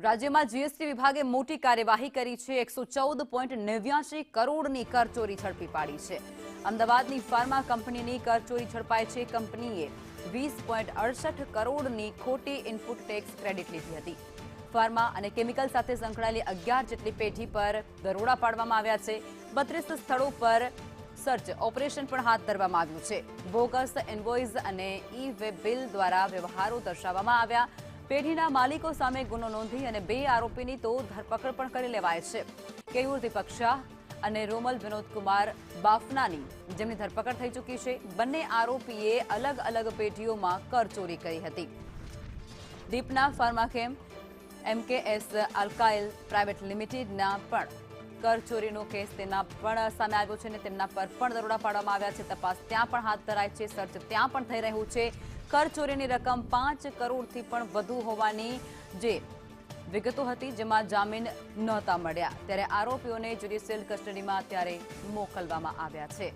રાજ્યમાં જીએસટી વિભાગે મોટી કાર્યવાહી કરી છે। 114.89 કરોડની કરચોરી ઝડપી પાડી છે। અમદાવાદની ફાર્મા કંપનીની કરચોરી ઝડપાઈ છે। કંપનીએ 20.68 કરોડની ખોટી ઇનપુટ ટેક્સ ક્રેડિટ લીધી હતી। ફાર્મા અને કેમિકલ સાથે સંકળાયેલી 11 જેટલી પેઢી પર દરોડા પાડવામાં આવ્યા છે। 32 સ્થળો પર સર્ચ ઓપરેશન પણ હાથ ધરવામાં આવ્યું છે। બોગસ ઇનવોઇસ અને ઈ-વે બિલ દ્વારા વ્યવહારો દર્શાવવામાં આવ્યા। પેઢીના માલિકો સામે ગુનો નોંધી અને 2 આરોપીની તો ધરપકડ પણ કરી લેવાય છે। કેયુર દીપક શાહ અને રોમલ વિનોદકુમાર બાફનાની જેમની ધરપકડ થઈ ચૂકી છે। બંને આરોપીએ અલગ અલગ પેઢીઓમાં કરચોરી કરી હતી। દીપના ફાર્માકેમ એમકેએસ આલ્કાઇલ પ્રાઇવેટ લિમિટેડના પણ કરચોરીનો કેસ તેના પણ સામે આવ્યો છે અને તેમના પર પણ દરોડા પાડવામાં આવ્યા છે। તપાસ ત્યાં પણ હાથ ધરાઈ છે, સર્ચ ત્યાં પણ થઈ રહ્યું છે। કરચોરીની રકમ 5 કરોડથી પણ વધુ હોવાની જે વિગતો હતી, જેમાં જામીન નહોતા મળ્યા, ત્યારે આરોપીઓને જ્યુડિશિયલ કસ્ટડીમાં અત્યારે મોકલવામાં આવ્યા છે।